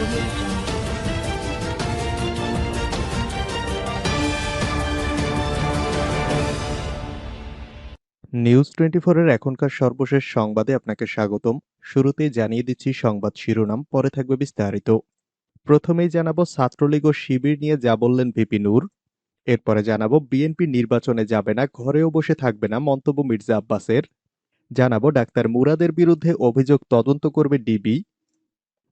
Audio Jungle. News 24 এর এখনকার সর্বশেষ সংবাদে আপনাকে স্বাগতম। শুরুতেই জানিয়ে দিচ্ছি সংবাদ শিরোনাম, পরে থাকবে বিস্তারিত। প্রথমেই জানাবো ছাত্রলীগ ও শিবির নিয়ে যা বললেন ভিপি নূর। এরপরে জানাবো বিএনপি নির্বাচনে যাবে না, ঘরেও বসে থাকবে না, মন্তব্য মির্জা আব্বাসের। জানাবো ডাক্তার মুরাদের বিরুদ্ধে অভিযোগ তদন্ত করবে ডিবি।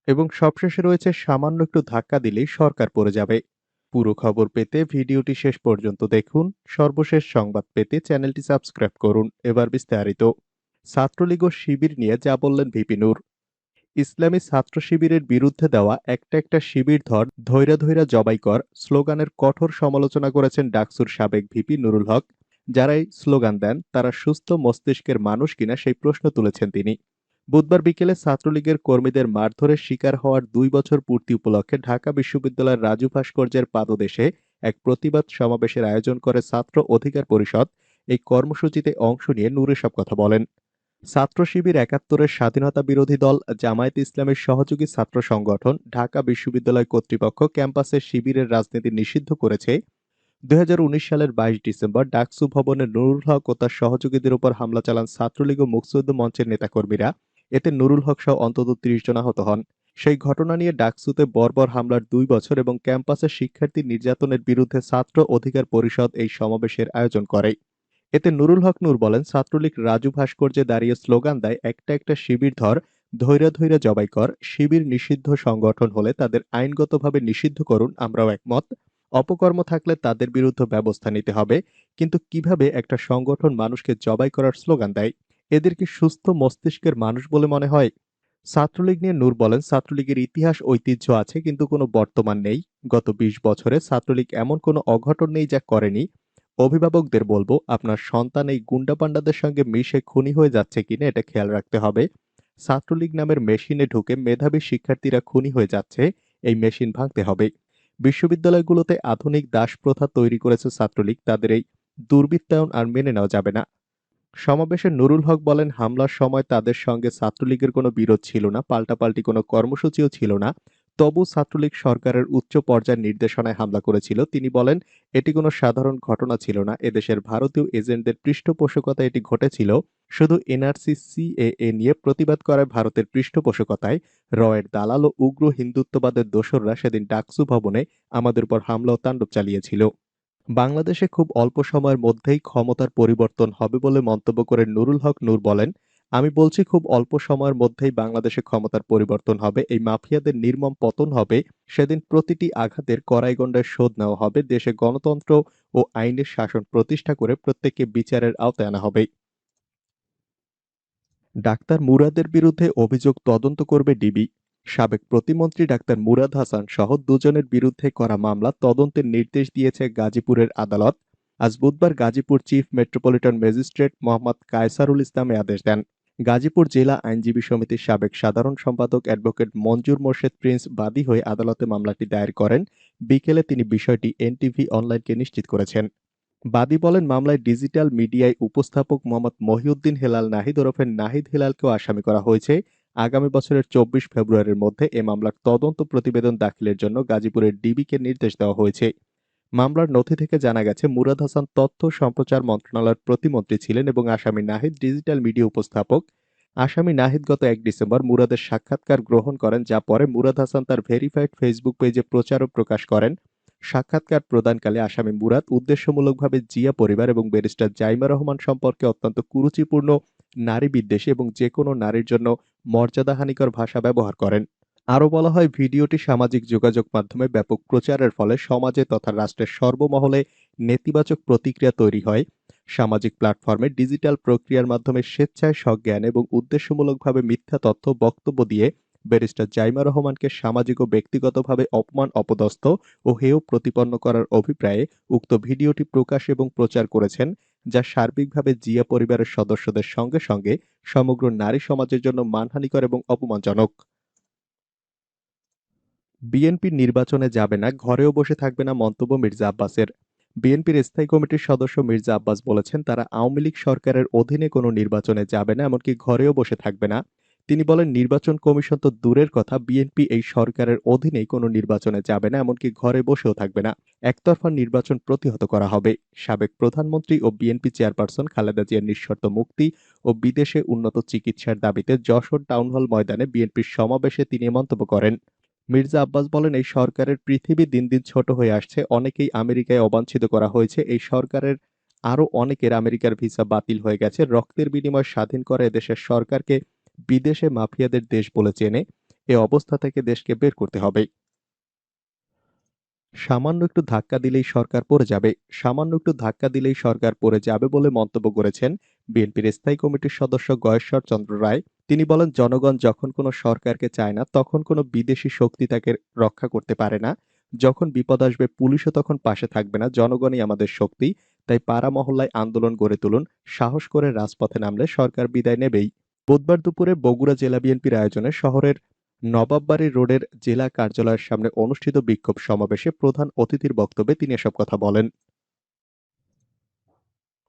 এবং সবশেষে রয়েছে সামান্য একটু ধাক্কা দিলেই সরকার পড়ে যাবে। পুরো খবর পেতে ভিডিওটি শেষ পর্যন্ত দেখুন। সর্বশেষ সংবাদ পেতে চ্যানেলটি সাবস্ক্রাইব করুন। এবার বিস্তারিত। ছাত্রলীগ ও শিবির নিয়ে যা বললেন ভিপি নূর। ইসলামী ছাত্র শিবিরের বিরুদ্ধে দেওয়া একটা একটা শিবির ধর, ধৈরা ধৈরা জবাই কর স্লোগানের কঠোর সমালোচনা করেছেন ডাকসুর সাবেক ভিপি নুরুল হক। যারা এই স্লোগান দেন তারা সুস্থ মস্তিষ্কের মানুষ কিনা সেই প্রশ্ন তুলেছেন তিনি। বুধবার বিকেলে ছাত্রলীগের কর্মীদের মারধরের শিকার হওয়ার ২ বছর পূর্তি উপলক্ষে ঢাকা বিশ্ববিদ্যালয়ের রাজু ভাস্কর্যের পাদদেশে এক প্রতিবাদ সমাবেশের আয়োজন করে ছাত্র অধিকার পরিষদ। এই কর্মসূচিতে অংশ নিয়ে নূর এসব কথা বলেন। ছাত্র শিবির ৭১-এর স্বাধীনতা বিরোধী দল জামায়াতে ইসলামের সহযোগী ছাত্র সংগঠন ঢাকা বিশ্ববিদ্যালয় কর্তৃপক্ষ ক্যাম্পাসে শিবিরের রাজনীতি নিষিদ্ধ করেছে। ২০১৯ সালের ২২ ডিসেম্বর ডাকসু ভবনে নুরুল হক ও তার সহযোগীদের উপর হামলা চালান ছাত্রলীগ ও মুক্তিযুদ্ধ মঞ্চের নেতাকর্মীরা। এতে নুরুল হক সহ অন্তত ৩০ জন আহত হন। সেই ঘটনা নিয়ে ডাকসুতে বর্বর হামলার ২ বছর এবং ক্যাম্পাসে শিক্ষার্থী নির্যাতনের বিরুদ্ধে ছাত্র অধিকার পরিষদ এই সমাবেশের আয়োজন করে। এতে নুরুল হক নূর বলেন, ছাত্রলীগ রাজু ভাস্কর্যে দাঁড়িয়ে স্লোগান দেয় একটা একটা শিবির ধর, ধৈরা ধৈরা জবাই কর। শিবির নিষিদ্ধ সংগঠন হলে তাদের আইনগতভাবে নিষিদ্ধ করুন, আমরাও একমত। অপকর্ম থাকলে তাদের বিরুদ্ধে ব্যবস্থা নিতে হবে। কিন্তু কিভাবে একটা সংগঠন মানুষকে জবাই করার স্লোগান দেয়? এদের কি সুস্থ মস্তিষ্কের মানুষ বলে মনে হয়? ছাত্রলীগ নিয়ে নূর বলেন, ছাত্রলীগের ইতিহাস ঐতিহ্য আছে কিন্তু কোনো বর্তমান নেই। গত ২০ বছরে ছাত্রলীগ এমন কোনো অঘটন নেই যা করেনি। অভিভাবকদের বলবো, আপনার সন্তান এই গুন্ডাপান্ডাদের সঙ্গে মিশে খুনি হয়ে যাচ্ছে কিনা এটা খেয়াল রাখতে হবে। ছাত্রলীগ নামের মেশিনে ঢুকে মেধাবী শিক্ষার্থীরা খুনি হয়ে যাচ্ছে, এই মেশিন ভাঙতে হবে। বিশ্ববিদ্যালয়গুলোতে আধুনিক দাস প্রথা তৈরি করেছে ছাত্রলীগ, তাদের এই দুর্বৃত্তায়ন আর মেনে নেওয়া যাবে না। সমাবেশে নুরুল হক বলেন, হামলার সময় তাদের সঙ্গে ছাত্রলীগের কোনো বিরোধ ছিল না, পাল্টাপাল্টি কোনো কর্মসূচিও ছিল না। তবু ছাত্রলীগ সরকারের উচ্চ পর্যায়ের নির্দেশনায় হামলা করেছিল। তিনি বলেন, এটি কোনো সাধারণ ঘটনা ছিল না, এদেশের ভারতীয় এজেন্টদের পৃষ্ঠপোষকতায় এটি ঘটেছিল। শুধু এনআরসি সিএএ নিয়ে প্রতিবাদ করায় ভারতের পৃষ্ঠপোষকতায় রয়ের দালাল ও উগ্র হিন্দুত্ববাদের দোসররা সেদিন ডাকসু ভবনে আমাদের উপর হামলা ও তাণ্ডব চালিয়েছিল। বাংলাদেশে খুব অল্প সময়ের মধ্যেই ক্ষমতার পরিবর্তন হবে বলে মন্তব্য করে নুরুল হক নূর বলেন, আমি বলছি খুব অল্প সময়ের মধ্যেই বাংলাদেশে ক্ষমতার পরিবর্তন হবে, এই মাফিয়াদের নির্মম পতন হবে। সেদিন প্রতিটি আঘাতের কড়াই গণ্ডায় শোধ নেওয়া হবে, দেশে গণতন্ত্র ও আইনের শাসন প্রতিষ্ঠা করে প্রত্যেককে বিচারের আওতায় আনা হবে। ডাক্তার মুরাদের বিরুদ্ধে অভিযোগ তদন্ত করবে ডিবি। সাবেক প্রতিমন্ত্রী ডাক্তার মুরাদ হাসান সহ দুজনের বিরুদ্ধে করা মামলা তদন্তের নির্দেশ দিয়েছে গাজীপুরের আদালত। আজ বুধবার Gazipur chief metropolitan magistrate Mohammad Kaisarul Islam এ আদেশ দেন। গাজীপুর জেলা আইনজীবী সমিতির সাবেক সাধারণ সম্পাদক অ্যাডভোকেট মঞ্জুর মোর্শেদ প্রিন্স বাদী হয়ে আদালতে মামলাটি দায়ের করেন। বিকেলে তিনি বিষয়টি এনটিভি অনলাইনকে নিশ্চিত করেছেন। বাদী বলেন, মামলায় ডিজিটাল মিডিয়ায় উপস্থাপক মোহাম্মদ মহিউদ্দিন হেলাল নাহিদ ওরফে নাহিদ হেলালকেও আসামি করা হয়েছে। আগামী বছরের ২৪ ফেব্রুয়ারির মধ্যে এ মামলার তদন্ত প্রতিবেদন দাখিলের জন্য গাজীপুরের ডিবিকে নির্দেশ দেওয়া হয়েছে। মামলার নথি থেকে জানা গেছে, মুরাদ হাসান তথ্য সম্প্রচার মন্ত্রণালয়ের প্রতিমন্ত্রী ছিলেন এবং আসামি নাহিদ ডিজিটাল মিডিয়া উপস্থাপক। আসামি নাহিদ গত ১ ডিসেম্বর মুরাদের সাক্ষাৎকার গ্রহণ করেন, যা পরে মুরাদ হাসান তার ভেরিফাইড ফেসবুক পেজে প্রচার ও প্রকাশ করেন। সাক্ষাৎকার প্রদানকালে আসামি মুরাদ উদ্দেশ্যমূলকভাবে জিয়া পরিবার এবং ব্যারিস্টার জাইমা রহমান সম্পর্কে অত্যন্ত কুরুচিপূর্ণ, নারী বিদ্বেষী এবং যেকোনো নারীর জন্য মর্যাদাহানিকর ভাষা ব্যবহার করেন। আরও বলা হয়, ভিডিওটি সামাজিক যোগাযোগ মাধ্যমে ব্যাপক প্রচারের ফলে সমাজে তথা রাষ্ট্রের সর্বমহলে নেতিবাচক প্রতিক্রিয়া তৈরি হয়। সামাজিক প্ল্যাটফর্মে ডিজিটাল প্রক্রিয়ার মাধ্যমে স্বেচ্ছায় সজ্ঞান এবং উদ্দেশ্যমূলকভাবে মিথ্যা তথ্য বক্তব্য দিয়ে ব্যারিস্টার জাইমা রহমানকে সামাজিক ও ব্যক্তিগতভাবে অপমান, অপদস্থ ও হেয় প্রতিপন্ন করার অভিপ্রায়ে উক্ত ভিডিওটি প্রকাশ এবং প্রচার করেছেন, যা সার্বিকভাবে জিয়া পরিবারের সদস্যদের সঙ্গে সঙ্গে সমগ্র নারী সমাজের জন্য মানহানিকর এবং অপমানজনক। বিএনপি নির্বাচনে যাবে না, ঘরেও বসে থাকবে না, মন্তব্য মির্জা আব্বাসের। বিএনপির স্থায়ী কমিটির সদস্য মির্জা আব্বাস বলেছেন, তারা আওয়ামী লীগ সরকারের অধীনে কোনো নির্বাচনে যাবে না, এমনকি ঘরেও বসে থাকবে না। তিনি বলেন, নির্বাচন কমিশন তো দূরের কথা, বিএনপি এই সরকারের অধীনেই কোনো নির্বাচনে যাবে না, এমনকি ঘরে বসেও থাকবে না। একতরফা নির্বাচন প্রতিহত করা হবে। সাবেক প্রধানমন্ত্রী ও বিএনপি চেয়ারপারসন খালেদা জিয়ার নিঃশর্ত মুক্তি ও বিদেশে উন্নত চিকিৎসার দাবিতে যশোর টাউন হল ময়দানে বিএনপির সমাবেশে তিনি এ মন্তব্য করেন। মির্জা আব্বাস বলেন, এই সরকারের পৃথিবী দিন দিন ছোট হয়ে আসছে, অনেকেই আমেরিকায় অবাঞ্ছিত করা হয়েছে, এই সরকারের আরো অনেকের আমেরিকার ভিসা বাতিল হয়ে গেছে। রক্তের বিনিময়ে স্বাধীন করা এদেশের সরকারকে বিদেশে মাফিয়াদের দেশ বলে চেনে। এ অবস্থা থেকে দেশকে বের করতে হবে। সামান্য একটু ধাক্কা দিলেই সরকার পড়ে যাবে। সামান্য একটু ধাক্কা দিলেই সরকার পড়ে যাবে বলে মন্তব্য করেছেন বিএনপির স্থায়ী কমিটির সদস্য গয়েশ্বর চন্দ্র রায়। তিনি বলেন, জনগণ যখন কোনো সরকারকে চায় না, তখন কোনো বিদেশি শক্তি তাকে রক্ষা করতে পারে না। যখন বিপদ আসবে, পুলিশও তখন পাশে থাকবে না। জনগণই আমাদের শক্তি। তাই পাড়া মহল্লায় আন্দোলন গড়ে তুলুন। সাহস করে রাজপথে নামলে সরকার বিদায় নেবেই। বুধবার দুপুরে বগুড়া জেলা বিএনপির আয়োজনে শহরের নবাববাড়ি রোডের জেলা কার্যালয়ের সামনে অনুষ্ঠিত বিক্ষোভ সমাবেশে প্রধান অতিথির বক্তব্যে তিনি এসব কথা বলেন।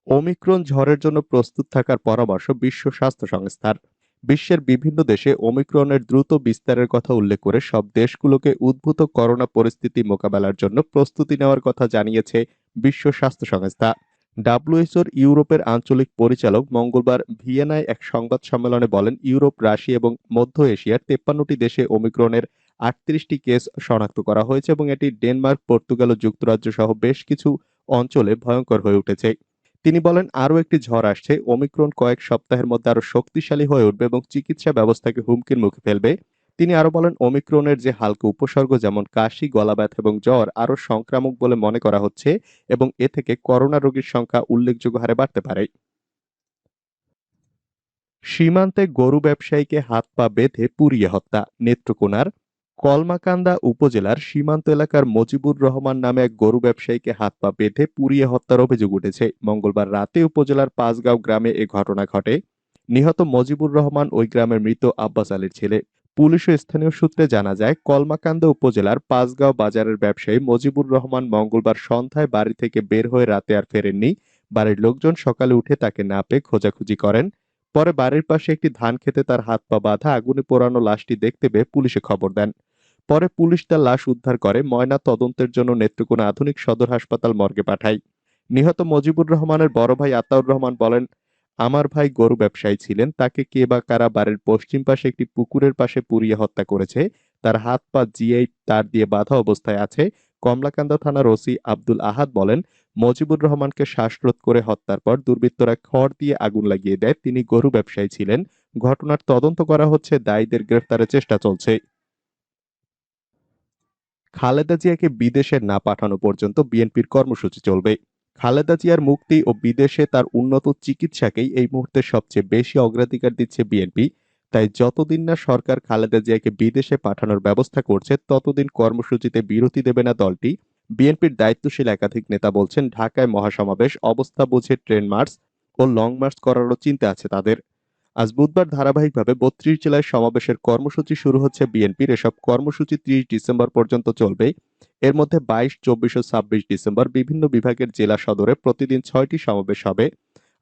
ওমিক্রন ঝড়ের জন্য প্রস্তুত থাকার পরামর্শ বিশ্ব স্বাস্থ্য সংস্থার। বিশ্বের বিভিন্ন দেশে ওমিক্রনের দ্রুত বিস্তারের কথা উল্লেখ করে সব দেশগুলোকে উদ্ভূত করোনা পরিস্থিতি মোকাবেলার জন্য প্রস্তুতি নেওয়ার কথা জানিয়েছে বিশ্ব স্বাস্থ্য সংস্থা। ডাব্লিউএইচওর ইউরোপের আঞ্চলিক পরিচালক মঙ্গলবার ভিয়েনায় এক সংবাদ সম্মেলনে বলেন, ইউরোপ, রাশিয়া এবং মধ্য এশিয়ার 53টি দেশে ওমিক্রনের 38টি কেস শনাক্ত করা হয়েছে এবং এটি ডেনমার্ক, পর্তুগাল ও যুক্তরাজ্য সহ বেশ কিছু অঞ্চলে ভয়ঙ্কর হয়ে উঠেছে। তিনি বলেন, আরও একটি ঝড় আসছে। ওমিক্রন কয়েক সপ্তাহের মধ্যে আরো শক্তিশালী হয়ে উঠবে এবং চিকিৎসা ব্যবস্থাকে হুমকির মুখে ফেলবে। তিনি আরো বলেন, ওমিক্রনের যে হালকা উপসর্গ যেমন কাশি, গলা ব্যথা এবং জ্বর আরো সংক্রামক বলে মনে করা হচ্ছে এবং এ থেকে করোনা রোগীর সংখ্যা উল্লেখযোগ্য হারে বাড়তে পারে। সীমান্তে গরু ব্যবসায়ীকে হাত পা বেঁধে পুড়িয়ে হত্যা। নেত্রকোনার কলমাকান্দা উপজেলার সীমান্ত এলাকার মজিবুর রহমান নামে এক গরু ব্যবসায়ীকে হাত পা বেঁধে পুড়িয়ে হত্যার অভিযোগ উঠেছে। মঙ্গলবার রাতে উপজেলার পাঁচগাঁও গ্রামে এ ঘটনা ঘটে। নিহত মজিবুর রহমান ওই গ্রামের মৃত আব্বাস আলীর ছেলে। পুলিশ ও স্থানীয় সূত্রে জানা যায়, কলমাকান্দা উপজেলার পাঁচগাঁও বাজারের ব্যবসায়ী মজিবুর রহমান মঙ্গলবার সন্ধ্যায় বাড়ি থেকে বের হয়ে রাতে আর ফেরেননি। বাড়ির লোকজন সকালে উঠে তাকে না পেয়ে খোঁজাখুঁজি করেন। পরে বাড়ির পাশে একটি ধান খেতে তার হাত পা বাঁধা আগুনে পোড়ানো লাশটি দেখতে পেয়ে পুলিশে খবর দেন। পরে পুলিশ তার লাশ উদ্ধার করে ময়না তদন্তের জন্য নেত্রকোনা আধুনিক সদর হাসপাতাল মর্গে পাঠায়। নিহত মজিবুর রহমানের বড় ভাই আতাউর রহমান বলেন, আমার ভাই গরু ব্যবসায়ী ছিলেন, তাকে কে বা কারা বাড়ির পশ্চিম পাশে একটি পুকুরের পাশে পুড়িয়ে হত্যা করেছে। তার হাত পা জিআই তার দিয়ে বাঁধা অবস্থায় আছে। কমলাকান্দা থানার ওসি আব্দুল আহাদ বলেন, মজিবুর রহমানকে শ্বাসরোধ করে হত্যার পর দুর্বৃত্তরা খড় দিয়ে আগুন লাগিয়ে দেয়। তিনি গরু ব্যবসায়ী ছিলেন। ঘটনার তদন্ত করা হচ্ছে, দায়ীদের গ্রেফতারের চেষ্টা চলছে। খালেদা জিয়াকে বিদেশে না পাঠানো পর্যন্ত বিএনপির কর্মসূচি চলবে। খালেদা জিয়ার মুক্তি ও বিদেশে তার উন্নত চিকিৎসাকেই এই মুহূর্তে সবচেয়ে বেশি অগ্রাধিকার দিচ্ছে বিএনপি। তাই যতদিন না সরকার খালেদা জিয়াকে বিদেশে পাঠানোর ব্যবস্থা করছে, ততদিন কর্মসূচিতে বিরতি দেবে না দলটি। বিএনপির দায়িত্বশীল একাধিক নেতা বলছেন, ঢাকায় মহাসমাবেশ, অবস্থা বুঝে ট্রেন মার্চ ও লং মার্চ করারও চিন্তা আছে তাদের। আজ বুধবার ধারাবাহিকভাবে ৩২ জেলায় সমাবেশের কর্মসূচি শুরু হচ্ছে বিএনপির। এসব কর্মসূচি ৩০ ডিসেম্বর পর্যন্ত চলবে। এর মধ্যে ২২, ২৪ ও ২৬ ডিসেম্বর বিভিন্ন বিভাগের জেলা সদরে প্রতিদিন ৬টি সমাবেশ হবে।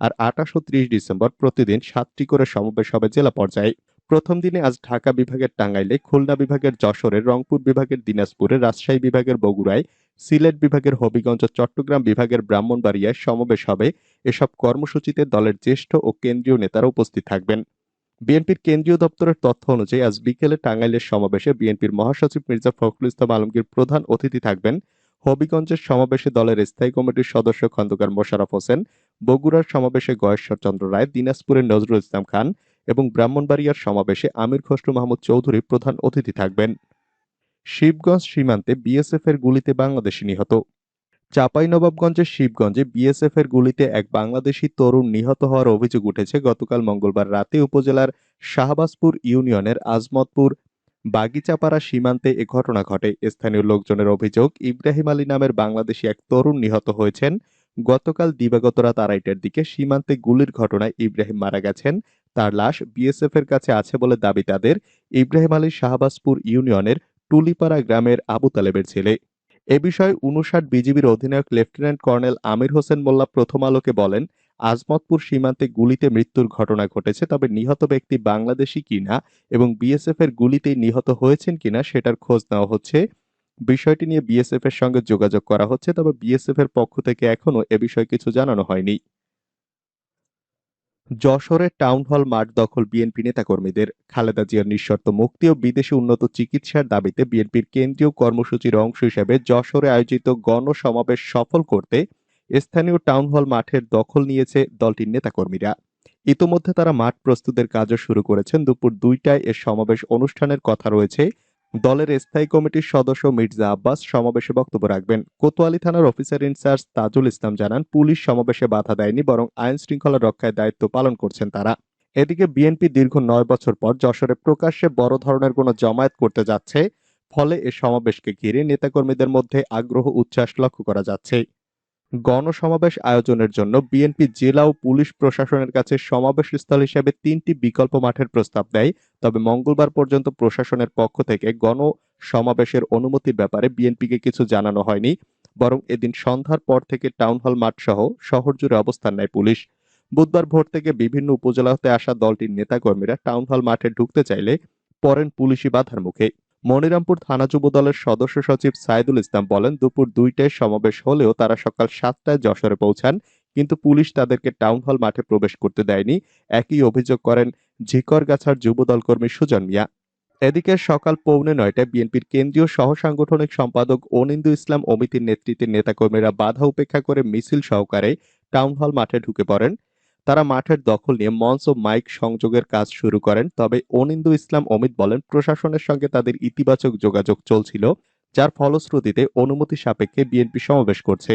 আর ২৮ ও ৩০ ডিসেম্বর প্রতিদিন ৭টি করে সমাবেশ হবে জেলা পর্যায়ে। প্রথম দিনে আজ ঢাকা বিভাগের টাঙ্গাইলে, খুলনা বিভাগের যশোরে, রংপুর বিভাগের দিনাজপুরে, রাজশাহী বিভাগের বগুড়ায়, সিলেট বিভাগের হবিগঞ্জ ও চট্টগ্রাম বিভাগের ব্রাহ্মণবাড়িয়ায় সমাবেশ হবে। এসব কর্মসূচিতে দলের জ্যেষ্ঠ ও কেন্দ্রীয় নেতারা উপস্থিত থাকবেন। বিএনপির কেন্দ্রীয় দপ্তরের তথ্য অনুযায়ী আজ বিকেলে টাঙ্গাইলের সমাবেশে বিএনপির মহাসচিব মির্জা ফখরুল ইসলাম আলমগীর প্রধান অতিথি থাকবেন। হবিগঞ্জের সমাবেশে দলের স্থায়ী কমিটির সদস্য খন্দকার মোশাররফ হোসেন, বগুড়ার সমাবেশে গয়েশ্বর চন্দ্র রায়, দিনাজপুরের নজরুল ইসলাম খান এবং ব্রাহ্মণবাড়িয়ার সমাবেশে আমির খসরু মাহমুদ চৌধুরী প্রধান অতিথি থাকবেন। শিবগঞ্জ সীমান্তে বিএসএফ এর গুলিতে বাংলাদেশি নিহত। চাঁপাইনবাবগঞ্জের শিবগঞ্জে বিএসএফ এর গুলিতে এক বাংলাদেশি তরুণ নিহত হওয়ার অভিযোগ উঠেছে। গতকাল মঙ্গলবার রাতে উপজেলার শাহবাজপুর ইউনিয়নের আজমতপুর বাগিচাপাড়া সীমান্তে এ ঘটনা ঘটে। স্থানীয় লোকজনের অভিযোগ, ইব্রাহিম আলী নামের বাংলাদেশি এক তরুণ নিহত হয়েছেন। গতকাল দিবাগত রাত ২:৩০টার দিকে সীমান্তে গুলির ঘটনায় ইব্রাহিম মারা গেছেন। তার লাশ বিএসএফ এর কাছে আছে বলে দাবি তাদের। ইব্রাহিম আলী শাহবাজপুর ইউনিয়নের টুলিপাড়া গ্রামের আবু তালেবের ছেলে। এ বিষয়ে ৫৯ বিজিবির অধিনায়ক লেফটেন্যান্ট কর্নেল আমির হোসেন মোল্লা প্রথম আলোকে বলেন, আজমতপুর সীমান্তে গুলিতে মৃত্যুর ঘটনা ঘটেছে, তবে নিহত ব্যক্তি বাংলাদেশি কিনা এবং বিএসএফ এর গুলিতেই নিহত হয়েছেন কিনা সেটার খোঁজ নেওয়া হচ্ছে। বিষয়টি নিয়ে বিএসএফ এর সঙ্গে যোগাযোগ করা হচ্ছে, তবে বিএসএফ এর পক্ষ থেকে এখনো এ বিষয়ে কিছু জানানো হয়নি। যশোরে টাউন হল মাঠ দখল বিএনপি নেতাকর্মীদের। খালেদা জিয়ার নিঃশর্ত মুক্তি ও বিদেশে উন্নত চিকিৎসার দাবিতে বিএনপির কেন্দ্রীয় কর্মসূচির অংশ হিসেবে যশোরে আয়োজিত গণসমাবেশ সফল করতে স্থানীয় টাউন হল মাঠের দখল নিয়েছে দলটির নেতাকর্মীরা। ইতোমধ্যে তারা মাঠ প্রস্তুতের কাজও শুরু করেছেন। দুপুর ২টায় এ সমাবেশ অনুষ্ঠানের কথা রয়েছে। দলের স্থায়ী কমিটির সদস্য মির্জা আব্বাস সমাবেশে বক্তব্য রাখবেন। কোতোয়ালি থানার অফিসার ইনচার্জ তাজুল ইসলাম জানান, পুলিশ সমাবেশে বাধা দেয়নি, বরং আইন শৃঙ্খলা রক্ষায় দায়িত্ব পালন করছেন তারা। এদিকে বিএনপি দীর্ঘ ৯ বছর পর যশোরে প্রকাশ্যে বড় ধরনের কোনো জমায়েত করতে যাচ্ছে। ফলে এ সমাবেশকে ঘিরে নেতাকর্মীদের মধ্যে আগ্রহ উচ্ছ্বাস লক্ষ্য করা যাচ্ছে। গণসমাবেশ আয়োজনের জন্য বিএনপি জেলা ও পুলিশ প্রশাসনের কাছে সমাবেশস্থল হিসেবে ৩টি বিকল্প মাঠের প্রস্তাব দেয়। তবে মঙ্গলবার পর্যন্ত প্রশাসনের পক্ষ থেকে গণসমাবেশের অনুমতির ব্যাপারে বিএনপিকে কিছু জানানো হয়নি। বরং এদিন সন্ধ্যার পর থেকে টাউন হল মাঠ সহ শহর জুড়ে অবস্থান নেয় পুলিশ। বুধবার ভোর থেকে বিভিন্ন উপজেলা হতে আসা দলটির নেতাকর্মীরা টাউন হল মাঠে ঢুকতে চাইলে পড়েন পুলিশি বাধার মুখে। মনিরামপুর থানা যুব দলের সদস্য সচিব সাইদুল ইসলাম বলেন, দুপুর ২টায় সমাবেশ হলেও তারা সকাল ৭টায় যশোরে পৌঁছান, কিন্তু পুলিশ তাদেরকে টাউন হল মাঠে প্রবেশ করতে দেয়নি। একই অভিযোগ করেন ঝিকরগাছার যুবদল কর্মী সুজন মিয়া। এদিকে সকাল 8:45টায় বিএনপির কেন্দ্রীয় সহসাংগঠনিক সম্পাদক অনিন্দু ইসলাম অমিতির নেতৃত্বে নেতাকর্মীরা বাধা উপেক্ষা করে মিছিল সহকারে টাউন হল মাঠে ঢুকে পড়েন। তারা মাঠের দখল নিয়ে মঞ্চ ও মাইক সংযোগের কাজ শুরু করেন। তবে অনিন্দু ইসলাম অমিত বলেন, প্রশাসনের সঙ্গে তাদের ইতিবাচক যোগাযোগ চলছিল, যার ফলশ্রুতিতে অনুমতি সাপেক্ষে বিএনপি সমাবেশ করছে।